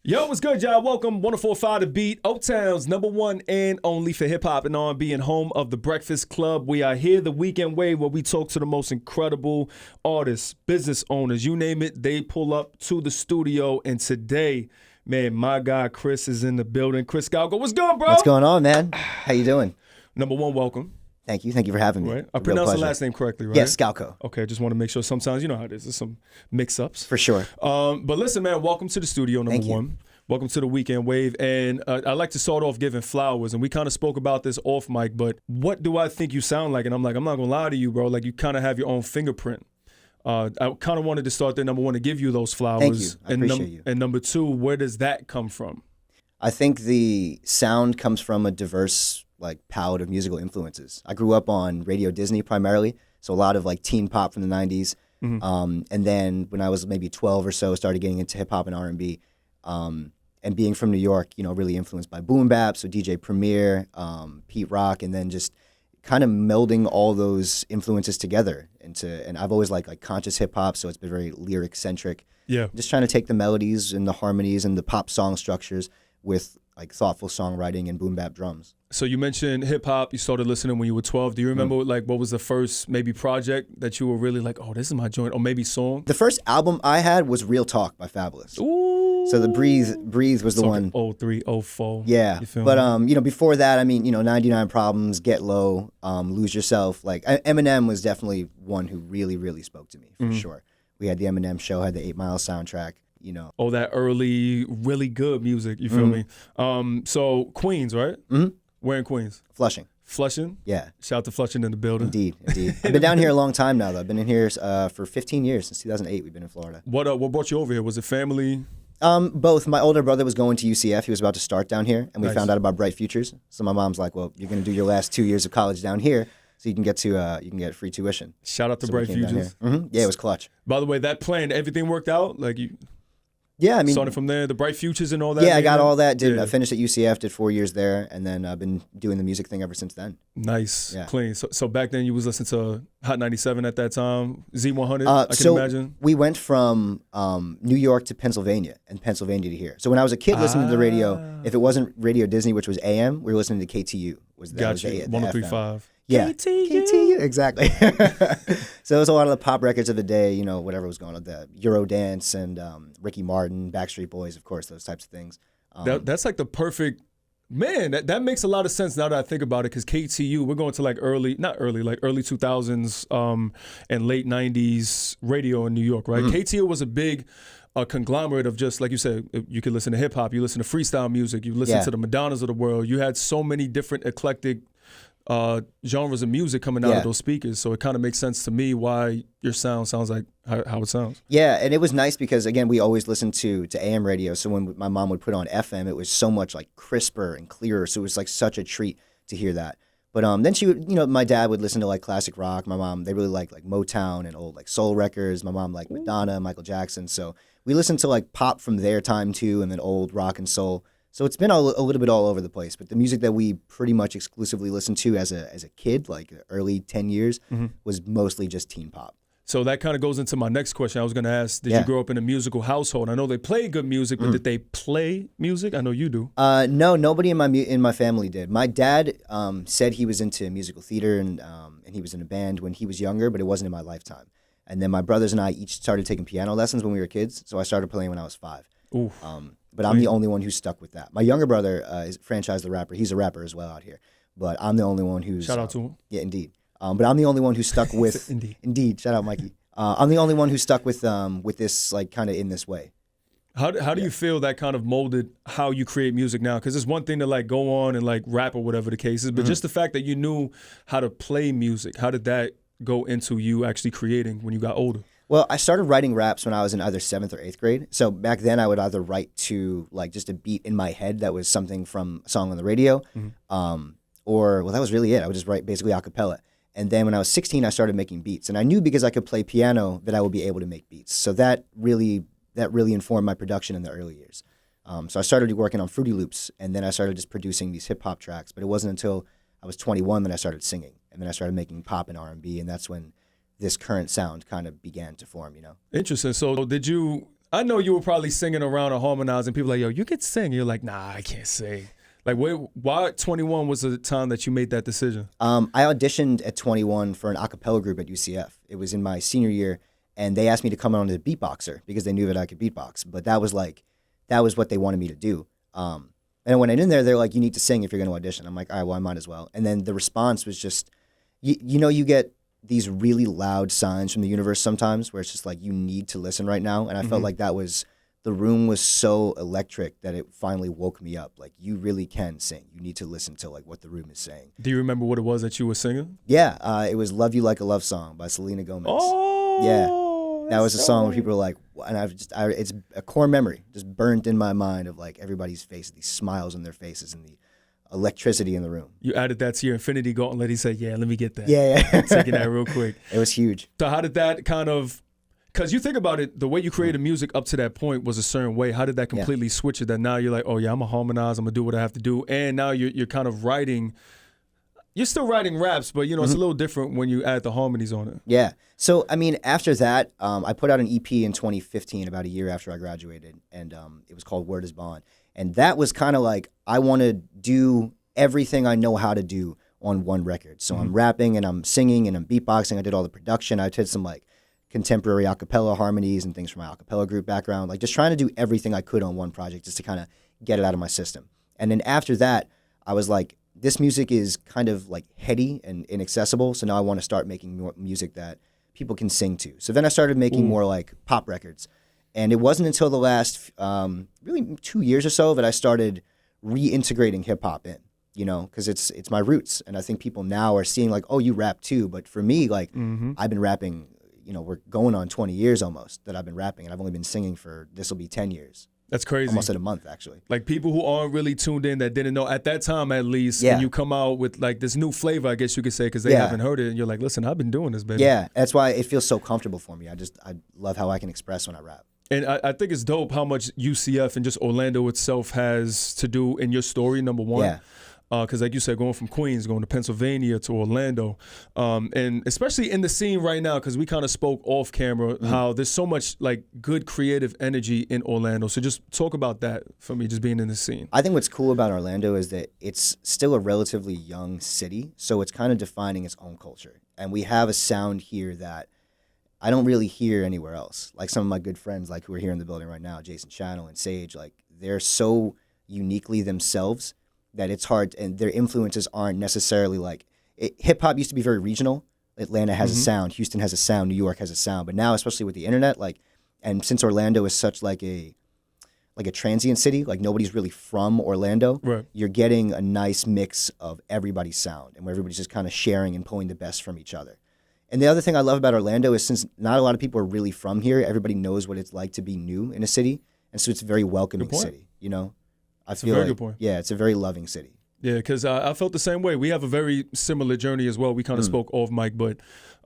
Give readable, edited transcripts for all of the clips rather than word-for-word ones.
Yo, what's good, y'all? Welcome, 104.5 The Beat, O-Town's #1 and only for hip-hop and R&B and home of The Breakfast Club. We are here, the Weekend Wave, where we talk to the most incredible artists, business owners, you name it, they pull up to the studio. And today, man, my guy Chris is in the building. Chris Scalco, what's good, bro? What's going on, man? How you doing? #1, welcome. Thank you for having me. Right. I pronounced the last name correctly, right? Yes, Scalco. Okay, just want to make sure. Sometimes, you know how it is, there's some mix-ups. For sure. But listen, man, welcome to the studio, #1. Welcome to the Weekend Wave. And I like to start off giving flowers. And we kind of spoke about this off mic, but what do I think you sound like? And I'm like, I'm not going to lie to you, bro. Like, you kind of have your own fingerprint. I kind of wanted to start there, #1, to give you those flowers. Thank you. I appreciate you. And #2, where does that come from? I think the sound comes from a diverse palette of musical influences. I grew up on Radio Disney primarily, so a lot of teen pop from the 90s. Mm-hmm. And then when I was maybe 12 or so, started getting into hip hop and R&B. And being from New York, really influenced by boom bap, so DJ Premier, Pete Rock, and then just kind of melding all those influences together and I've always liked conscious hip hop, so it's been very lyric centric. Yeah. Just trying to take the melodies and the harmonies and the pop song structures with thoughtful songwriting and boom bap drums. So you mentioned hip hop. You started listening when you were 12. Do you remember what was the first maybe project that you were really like, oh, this is my joint, or maybe song? The first album I had was Real Talk by Fabulous. Ooh. So the Breathe was the one. 03, 04. Yeah. You feel but me? Before that, 99 Problems, Get Low, Lose Yourself. Eminem was definitely one who really, really spoke to me for sure. We had the Eminem Show, had the 8 Mile soundtrack. Oh, that early, really good music. You feel me? So Queens, right? Mm-hmm. Where in Queens? Flushing. Flushing? Yeah. Shout out to Flushing in the building. Indeed. I've been down here a long time now, though. I've been in here for 15 years. Since 2008, we've been in Florida. What brought you over here? Was it family? Both. My older brother was going to UCF. He was about to start down here, and we Nice. found out about Bright Futures. So my mom's like, well, you're going to do your last 2 years of college down here, so you can get free tuition. Shout out to So we Bright came down Futures. here. Mm-hmm. Yeah, it was clutch. By the way, that plan, everything worked out? Yeah, started from there, the Bright Futures and all that? Yeah, I got all that. Yeah. I finished at UCF, did 4 years there, and then I've been doing the music thing ever since then. Nice, Yeah. clean. So back then you was listening to Hot 97 at that time, Z100, I can imagine. We went from New York to Pennsylvania, and Pennsylvania to here. So when I was a kid listening to the radio, if it wasn't Radio Disney, which was AM, we were listening to KTU. Got you, 103.5. Yeah, KTU. Exactly. So it was a lot of the pop records of the day, whatever was going on, the Eurodance and Ricky Martin, Backstreet Boys, of course, those types of things. That's like the perfect, man, that makes a lot of sense now that I think about it, because KTU, we're going to early 2000s and late 90s radio in New York, right? KTU was a big conglomerate of just, like you said, you could listen to hip hop, you listen to freestyle music, you listen to the Madonnas of the world. You had so many different eclectic genres of music coming out of those speakers. So it kind of makes sense to me why your sound sounds like how it sounds. Yeah, and it was nice because, again, we always listened to AM radio. So when my mom would put on FM, it was so much crisper and clearer. So it was such a treat to hear that. But then she would, my dad would listen to classic rock. My mom, they really liked Motown and old soul records. My mom liked Madonna, Michael Jackson. So we listened to pop from their time too, and then old rock and soul. So it's been a little bit all over the place. But the music that we pretty much exclusively listened to as a kid, early 10 years, was mostly just teen pop. So that kind of goes into my next question. I was going to ask, did you grow up in a musical household? I know they play good music, but did they play music? I know you do. No, nobody in my family did. My dad said he was into musical theater and he was in a band when he was younger, but it wasn't in my lifetime. And then my brothers and I each started taking piano lessons when we were kids, so I started playing when I was 5. Ooh. But I'm the only one who stuck with that. My younger brother is Franchise the Rapper. He's a rapper as well out here. But I'm the only one who's... Shout out to him. Yeah, indeed. But I'm the only one who stuck with... Indeed. Shout out, Mikey. I'm the only one who stuck with this, kind of in this way. How do you feel that kind of molded how you create music now? Because it's one thing to go on and rap or whatever the case is, but just the fact that you knew how to play music, how did that go into you actually creating when you got older? Well, I started writing raps when I was in either 7th or 8th grade. So back then I would either write to just a beat in my head that was something from a song on the radio, or that was really it. I would just write basically a cappella. And then when I was 16, I started making beats. And I knew because I could play piano that I would be able to make beats. So that really informed my production in the early years. So I started working on Fruity Loops, and then I started just producing these hip-hop tracks. But it wasn't until I was 21 that I started singing. And then I started making pop and R&B, and that's when this current sound kind of began to form, Interesting. So did you, I know you were probably singing around or harmonizing. People like, yo, you could sing. You're like, nah, I can't sing. Like, why at 21 was the time that you made that decision? I auditioned at 21 for an a cappella group at UCF. It was in my senior year, and they asked me to come on as a beatboxer because they knew that I could beatbox. But that was what they wanted me to do. And when I went in there, they're like, you need to sing if you're going to audition. I'm like, all right, well, I might as well. And then the response was just, you get these really loud signs from the universe sometimes where it's just like, you need to listen right now. And I felt like the room was so electric that it finally woke me up. Like, you really can sing. You need to listen to like what the room is saying. Do you remember what it was that you were singing? Yeah, it was "Love You Like a Love Song" by Selena Gomez. Oh, yeah, that was a song where people were like, and it's a core memory, just burnt in my mind of like everybody's face, these smiles on their faces, and the electricity in the room. You added that to your Infinity Gauntlet. He said, "Yeah, let me get that." Yeah. Taking that real quick. It was huge. So how did that kind of? Because you think about it, the way you created music up to that point was a certain way. How did that completely switch it? That now you're like, oh yeah, I'm gonna harmonize, I'm gonna do what I have to do, and now you're kind of writing. You're still writing raps, but it's a little different when you add the harmonies on it. Yeah. So I mean, after that, I put out an EP in 2015, about a year after I graduated, and it was called "Word Is Bond," and that was kind of like, I want to do everything I know how to do on one record. So I'm rapping and I'm singing and I'm beatboxing. I did all the production. I did some like contemporary a cappella harmonies and things from my a cappella group background, like just trying to do everything I could on one project just to kind of get it out of my system. And then after that, I was like, this music is kind of like heady and inaccessible, so now I want to start making more music that people can sing to. So then I started making more like pop records. And it wasn't until the last really 2 years or so that I started reintegrating hip hop in, because it's my roots. And I think people now are seeing like, oh, you rap too. But for me, like I've been rapping, we're going on 20 years almost that I've been rapping, and I've only been singing for, this will be 10 years. That's crazy. Almost at a month, actually. Like people who aren't really tuned in, that didn't know at that time, at least, when you come out with like this new flavor, I guess you could say, because they haven't heard it, and you're like, listen, I've been doing this, baby. Yeah, that's why it feels so comfortable for me. I love how I can express when I rap. And I think it's dope how much UCF and just Orlando itself has to do in your story, number one. Yeah. Because like you said, going from Queens, going to Pennsylvania to Orlando, and especially in the scene right now, because we kind of spoke off camera, how there's so much like good creative energy in Orlando. So just talk about that for me, just being in the scene. I think what's cool about Orlando is that it's still a relatively young city, so it's kind of defining its own culture. And we have a sound here that I don't really hear anywhere else. Like some of my good friends, like who are here in the building right now, Jason Channel and Sage, like they're so uniquely themselves that it's hard, and their influences aren't necessarily like, hip hop used to be very regional. Atlanta has a sound, Houston has a sound, New York has a sound, but now, especially with the internet, like, and since Orlando is such like a transient city, like nobody's really from Orlando, right, you're getting a nice mix of everybody's sound, and where everybody's just kind of sharing and pulling the best from each other. And the other thing I love about Orlando is, since not a lot of people are really from here, everybody knows what it's like to be new in a city, and so it's a very welcoming city, I feel a very good point. Yeah, it's a very loving city. Yeah, because I felt the same way. We have a very similar journey as well. We kind of spoke off mic, but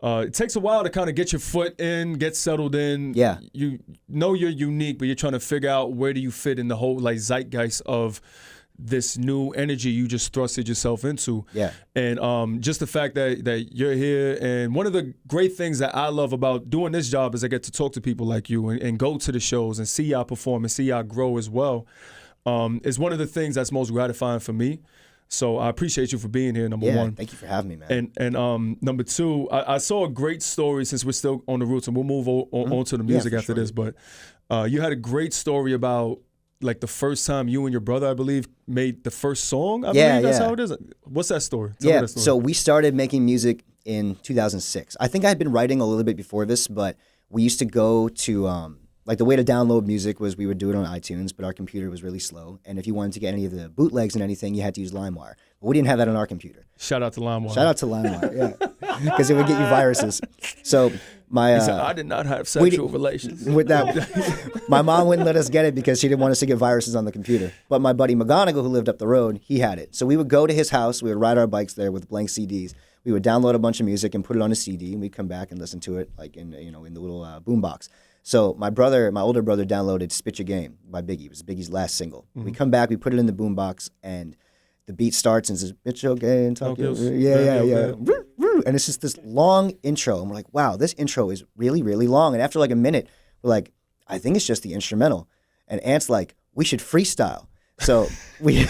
it takes a while to kind of get your foot in, get settled in. Yeah. You know you're unique, but you're trying to figure out where do you fit in the whole like zeitgeist of this new energy you just thrusted yourself into. Yeah. And just the fact that you're here, and one of the great things that I love about doing this job is I get to talk to people like you and go to the shows and see y'all perform and see y'all grow as well. Is one of the things that's most gratifying for me. So I appreciate you for being here, number one. Thank you for having me, man. And number two, I saw a great story, since we're still on the roots, and we'll move on to the music after this, but you had a great story about like the first time you and your brother, I believe, made the first song. I believe that's how it is. What's that story? Tell me that story. So we started making music in 2006. I think I had been writing a little bit before this, but we used to go to like the way to download music was we would do it on iTunes, but our computer was really slow. And if you wanted to get any of the bootlegs and anything, you had to use LimeWire. But we didn't have that on our computer. Shout out to LimeWire. Shout out to LimeWire, yeah. Because it would get you viruses. So he said, I did not have sexual relations. With that, my mom wouldn't let us get it because she didn't want us to get viruses on the computer. But my buddy McGonigal, who lived up the road, he had it. So we would go to his house. We would ride our bikes there with blank CDs. We would download a bunch of music and put it on a CD, and we'd come back and listen to it like in the little boombox. So my older brother, downloaded "Spit Your Game" by Biggie. It was Biggie's last single. We come back, we put it in the boombox, and the beat starts and says, "Spit your game, talk your..." Yeah. And it's just this long intro, and we're like, wow, this intro is really, really long. And after like a minute, we're like, I think it's just the instrumental. And Ant's like, we should freestyle. So we're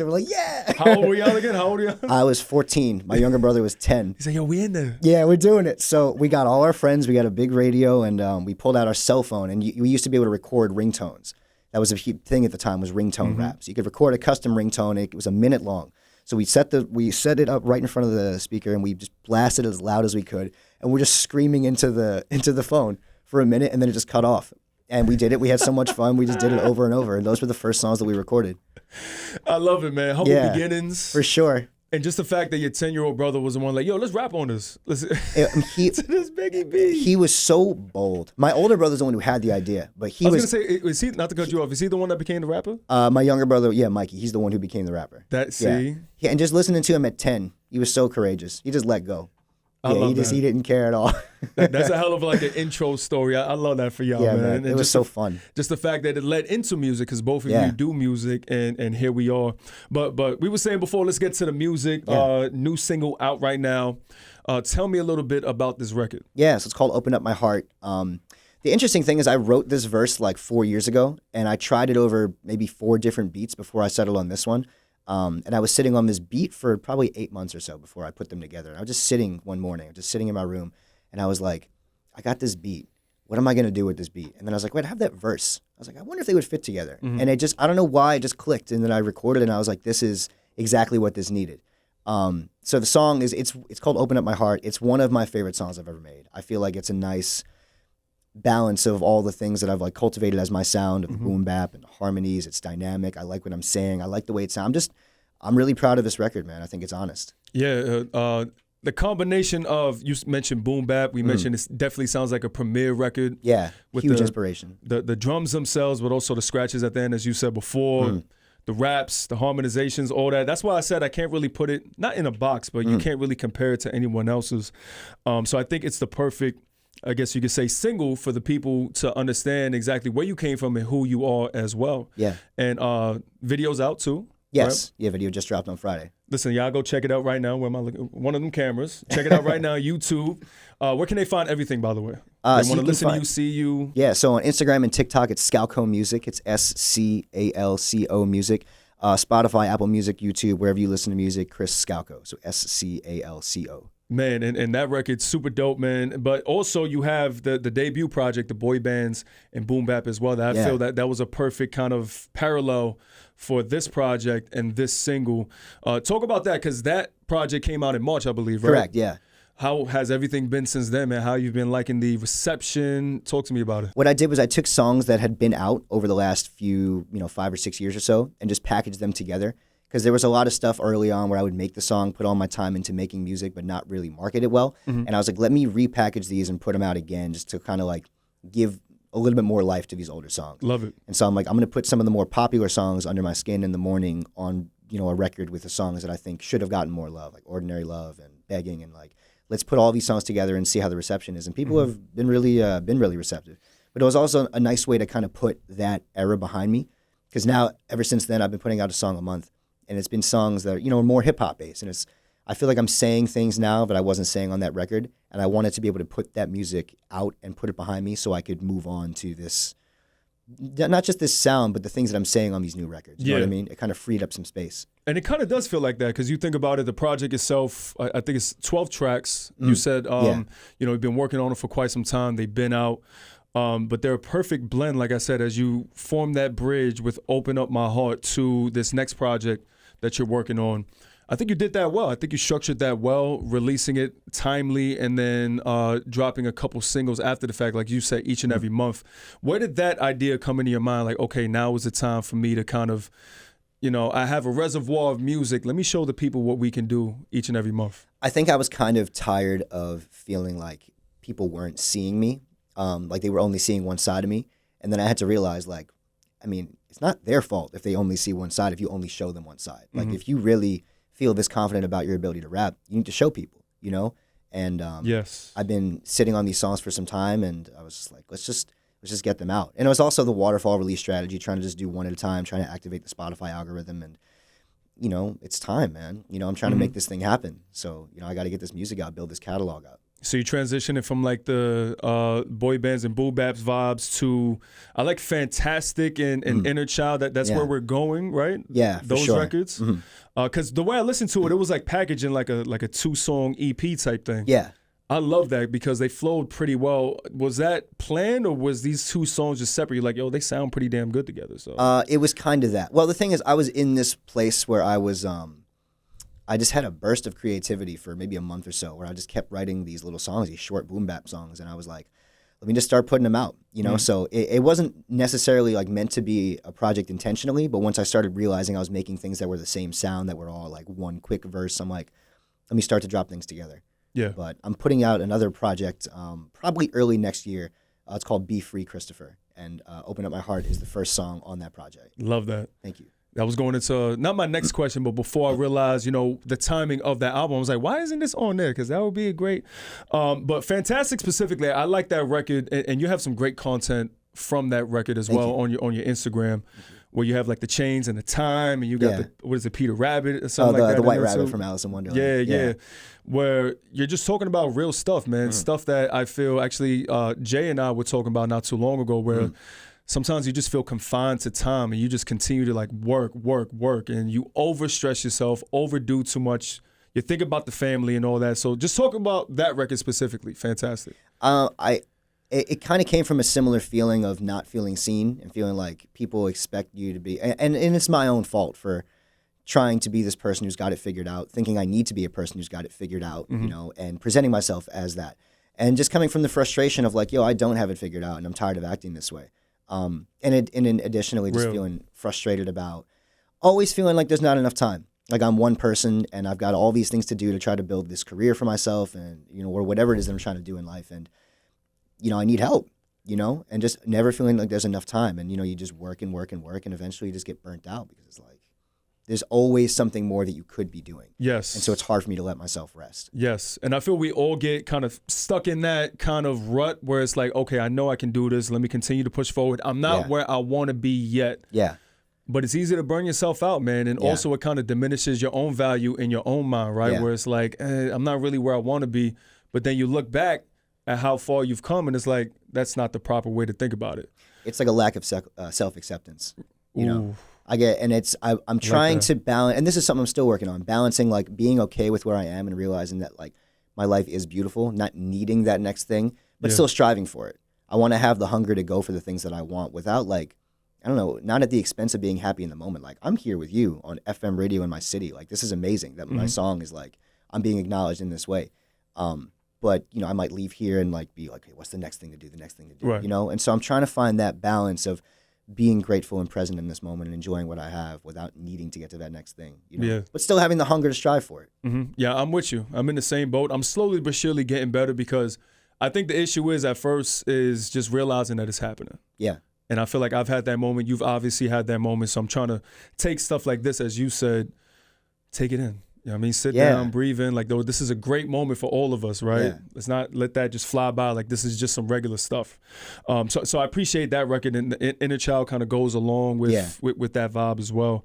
like, yeah. How old were y'all again? How old are y'all? I was 14. My younger brother was 10. He said, yo, we in there. Yeah, we're doing it. So we got all our friends. We got a big radio, and we pulled out our cell phone. And we used to be able to record ringtones. That was a thing at the time, was ringtone rap. So you could record a custom ringtone. It was a minute long. So we set it up right in front of the speaker, and we just blasted it as loud as we could. And we're just screaming into the phone for a minute, and then it just cut off. And we did it. We had so much fun. We just did it over and over. And those were the first songs that we recorded. I love it, man. Humble beginnings. For sure. And just the fact that your 10-year-old brother was the one like, yo, let's rap on this. Let's to this Biggie B. He was so bold. My older brother's the one who had the idea, but he was. I was going to say, is he, not to cut you off, is he the one that became the rapper? My younger brother, Mikey. He's the one who became the rapper. Yeah, and just listening to him at 10, he was so courageous. He just let go. He didn't care at all. That's a hell of like an intro story. I love that for y'all, man. And it was so fun. Just the fact that it led into music, because both of you do music, and here we are. But we were saying before, let's get to the music. New single out right now. Tell me a little bit about this record. Yeah, so it's called Open Up My Heart. The interesting thing is I wrote this verse like 4 years ago, and I tried it over maybe 4 different beats before I settled on this one. And I was sitting on this beat for probably 8 months or so before I put them together. And I was just sitting one morning, just sitting in my room, and I was like, I got this beat. What am I going to do with this beat? And then I was like, wait, I have that verse. I was like, I wonder if they would fit together. And it just, I don't know why, it just clicked. And then I recorded, and I was like, this is exactly what this needed. So the song it's called Open Up My Heart. It's one of my favorite songs I've ever made. I feel like it's a nice balance of all the things that I've like cultivated as my sound of boom bap and harmonies. It's dynamic. I like what I'm saying. I like the way it sounds. I'm really proud of this record, man. I think it's honest. Yeah, the combination of, you mentioned boom bap. We mentioned it definitely sounds like a premiere record. Yeah, with huge inspiration. The drums themselves, but also the scratches at the end, as you said before. The raps, the harmonizations, all that. That's why I said I can't really put it, not in a box, but you can't really compare it to anyone else's. So I think it's the perfect, I guess you could say, single for the people to understand exactly where you came from and who you are as well. Yeah. And video's out too. Yes. Right? Yeah, video just dropped on Friday. Listen, y'all go check it out right now. Where am I looking? One of them cameras. Check it out right now, YouTube. Where can they find everything, by the way? They want to listen to you, see you. Yeah, so on Instagram and TikTok, it's Scalco Music. It's SCALCO Music. Spotify, Apple Music, YouTube, wherever you listen to music, Chris Scalco. So SCALCO. Man, and that record's super dope, man. But also you have the debut project, the boy bands and boom bap as well. That I feel that was a perfect kind of parallel for this project and this single. Talk about that, because that project came out in March, I believe, right? Correct, yeah. How has everything been since then, man? How you've been liking the reception? Talk to me about it. What I did was I took songs that had been out over the last few, 5 or 6 years or so, and just packaged them together. Because there was a lot of stuff early on where I would make the song, put all my time into making music, but not really market it well. And I was like, let me repackage these and put them out again, just to kind of like give a little bit more life to these older songs. Love it. And so I'm like, I'm going to put some of the more popular songs, Under My Skin in the Morning, on a record with the songs that I think should have gotten more love, like Ordinary Love and Begging, and like, let's put all these songs together and see how the reception is. And people have been really receptive. But it was also a nice way to kind of put that era behind me, because now, ever since then, I've been putting out a song a month. And it's been songs that are, more hip-hop based. And I feel like I'm saying things now that I wasn't saying on that record. And I wanted to be able to put that music out and put it behind me so I could move on to this, not just this sound, but the ththings that I'm saying on these new records. You know what I mean? It kind of freed up some space. And it kind of does feel like that, because you think about it, the project itself, I think it's 12 tracks. You said, you've been working on it for quite some time. They've been out. But they're a perfect blend, like I said, as you form that bridge with Open Up My Heart to this next project that you're working on. I think you did that well. I think you structured that well, releasing it timely, and then dropping a couple singles after the fact, like you said, each and every month. Where did that idea come into your mind? Like, okay, now is the time for me to kind of, I have a reservoir of music. Let me show the people what we can do each and every month. I think I was kind of tired of feeling like people weren't seeing me, like they were only seeing one side of me. And then I had to realize, like, it's not their fault if they only see one side, if you only show them one side. Like, if you really feel this confident about your ability to rap, you need to show people, And yes, I've been sitting on these songs for some time, and I was just like, let's just get them out. And it was also the waterfall release strategy, trying to just do one at a time, trying to activate the Spotify algorithm. And, it's time, man. I'm trying to make this thing happen. So, I got to get this music out, build this catalog out. So you transitioning from like the boy bands and boom baps vibes to, I like Fantastic and Inner Child. That's where we're going, right? Yeah, for those sure. records. Because the way I listened to it, it was like packaging like a 2-song EP type thing. Yeah. I love that because they flowed pretty well. Was that planned, or was these 2 songs just separate? You're like, yo, they sound pretty damn good together. So it was kind of that. Well, the thing is, I was in this place where I was, I just had a burst of creativity for maybe a month or so, where I just kept writing these little songs, these short boom bap songs, and I was like, let me just start putting them out, you know. So it wasn't necessarily like meant to be a project intentionally, but once I started realizing I was making things that were the same sound, that were all like one quick verse, I'm like, let me start to drop things together. yeah, But I'm putting out another project probably early next year. It's called Be Free, Christopher. And Open Up My Heart is the first song on that project. love that. Thank you. I was going into, not my next question, but before I realized, you know, the timing of that album, I was like, why isn't this on there? Because that would be a great, but Fantastic specifically, I like that record, and you have some great content from that record as well on your Instagram, where you have like the chains and the time, and you got the, what is it, Peter Rabbit or something like that? The White Rabbit from Alice in Wonderland. Yeah. Where you're just talking about real stuff, man. Stuff that I feel actually Jay and I were talking about not too long ago, where sometimes you just feel confined to time and you just continue to like work, and you overstress yourself, overdo too much. You think about the family and all that. So just talk about that record specifically. Fantastic. It kind of came from a similar feeling of not feeling seen and feeling like people expect you to be, and it's my own fault for trying to be this person who's got it figured out, thinking I need to be a person who's got it figured out, you know, and presenting myself as that. And just coming from the frustration of like, yo, I don't have it figured out and I'm tired of acting this way. And additionally just feeling frustrated about always feeling like there's not enough time. Like I'm one person and I've got all these things to do to try to build this career for myself and, you know, or whatever it is that I'm trying to do in life. And, you know, I need help, you know, and just never feeling like there's enough time. And, you know, you just work and eventually you just get burnt out because it's like, there's always something more that you could be doing. Yes. And so it's hard for me to let myself rest. Yes. And I feel we all get kind of stuck in that kind of rut where it's like, okay, I know I can do this. Let me continue to push forward. I'm not where I want to be yet. Yeah. But it's easy to burn yourself out, man. And also it kind of diminishes your own value in your own mind, right? Yeah. Where it's like, I'm not really where I want to be. But then you look back at how far you've come and it's like, that's not the proper way to think about it. It's like a lack of self-acceptance, you know? I'm trying to balance, and this is something I'm still working on, balancing like being okay with where I am and realizing that like my life is beautiful, not needing that next thing, but still striving for it. I want to have the hunger to go for the things that I want without like, I don't know, not at the expense of being happy in the moment. Like I'm here with you on FM radio in my city. Like this is amazing that my song is like, I'm being acknowledged in this way. But you know, I might leave here and like be like, hey, what's the next thing to do? Right. You know? And so I'm trying to find that balance of being grateful and present in this moment and enjoying what I have without needing to get to that next thing, you know? But still having the hunger to strive for it. Yeah, I'm with you. I'm in the same boat. I'm slowly but surely getting better because I think the issue is at first is just realizing that it's happening. Yeah. And I feel like I've had that moment. You've obviously had that moment. So I'm trying to take stuff like this, as you said, take it in. You know what I mean? Sit down, breathe in. Like, though, this is a great moment for all of us, right? Yeah. Let's not let that just fly by like this is just some regular stuff. So I appreciate that record, and the Inner Child kind of goes along with that vibe as well.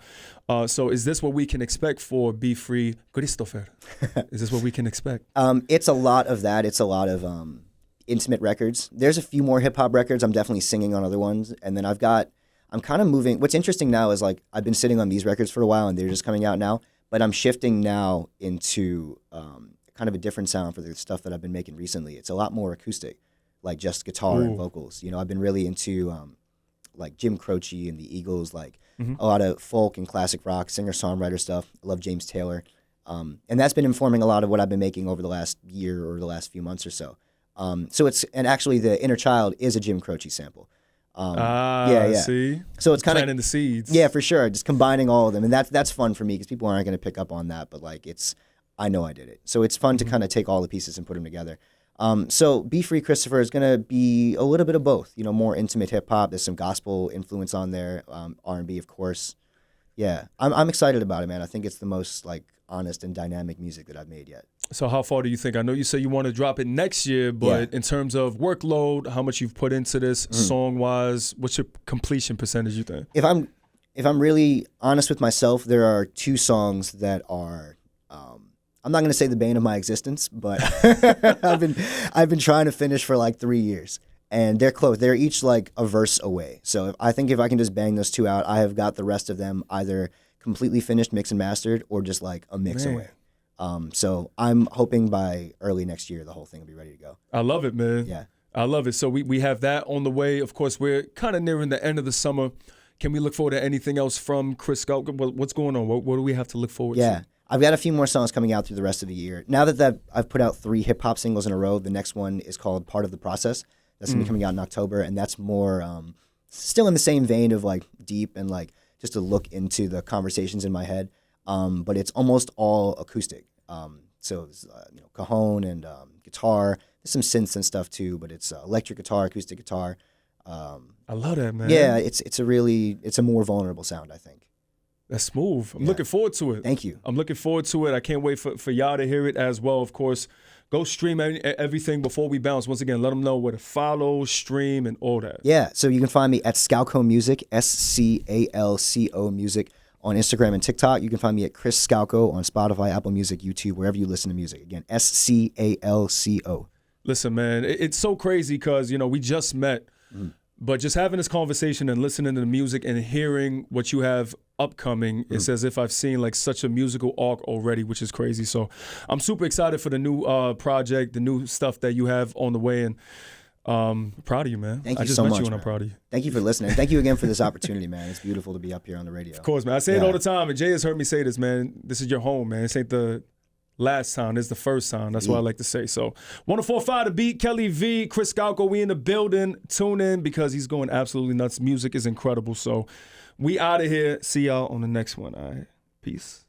So is this what we can expect for Be Free, Christopher? Is this what we can expect? It's a lot of that. It's a lot of intimate records. There's a few more hip hop records. I'm definitely singing on other ones. And then I'm kind of moving. What's interesting now is like I've been sitting on these records for a while and they're just coming out now. But I'm shifting now into kind of a different sound for the stuff that I've been making recently. It's a lot more acoustic, like just guitar and vocals. You know, I've been really into like Jim Croce and the Eagles, like a lot of folk and classic rock, singer-songwriter stuff. I love James Taylor. And that's been informing a lot of what I've been making over the last year or the last few months or so. And actually the Inner Child is a Jim Croce sample. See? So it's kind of planting the seeds. Yeah, for sure. Just combining all of them. And that's fun for me because people aren't going to pick up on that, but like I know I did it. So it's fun to kind of take all the pieces and put them together. So Be Free Christopher is going to be a little bit of both, you know, more intimate hip hop. There's some gospel influence on there, R&B, of course. Yeah, I'm excited about it, man. I think it's the most like honest and dynamic music that I've made yet. So how far do you think? I know you say you want to drop it next year, but in terms of workload, how much you've put into this song-wise, what's your completion percentage, you think? If I'm really honest with myself, there are 2 songs that are I'm not going to say the bane of my existence, but I've been trying to finish for like 3 years. And they're close. They're each like a verse away. So I think if I can just bang those 2 out, I have got the rest of them either completely finished, mixed and mastered, or just like a mix away. So I'm hoping by early next year, the whole thing will be ready to go. I love it, man. Yeah. I love it. So we have that on the way. Of course, we're kind of nearing the end of the summer. Can we look forward to anything else from Chris Scalco? What's going on? What do we have to look forward to? Yeah. I've got a few more songs coming out through the rest of the year. Now that I've put out 3 hip-hop singles in a row, the next one is called Part of the Process. That's going to be coming out in October, and that's more still in the same vein of like deep and like just a look into the conversations in my head, but it's almost all acoustic. So it's, cajon and guitar. There's some synths and stuff too, but it's electric guitar, acoustic guitar. I love that, man. Yeah, it's a more vulnerable sound, I think. That's smooth. I'm looking forward to it. Thank you. I'm looking forward to it. I can't wait for y'all to hear it as well, of course. Go stream everything before we bounce. Once again, let them know where to follow, stream, and all that. Yeah, so you can find me at Scalco Music, SCALCO Music, on Instagram and TikTok. You can find me at Chris Scalco on Spotify, Apple Music, YouTube, wherever you listen to music. Again, SCALCO. Listen, man, it's so crazy because, we just met, but just having this conversation and listening to the music and hearing what you have upcoming, it's as if I've seen like such a musical arc already, which is crazy. So I'm super excited for the new project, the new stuff that you have on the way, and proud of you, man. Thank you I just so met much, you and man. I'm proud of you. Thank you for listening. Thank you again for this opportunity, man. It's beautiful to be up here on the radio. Of course, man. I say it all the time, and Jay has heard me say this, man. This is your home, man. This ain't the last time. It's the first time. That's what I like to say. So 104.5 The Beat, Kelly V, Chris Scalco, we in the building. Tune in because he's going absolutely nuts. Music is incredible. So we out of here. See y'all on the next one. All right. Peace.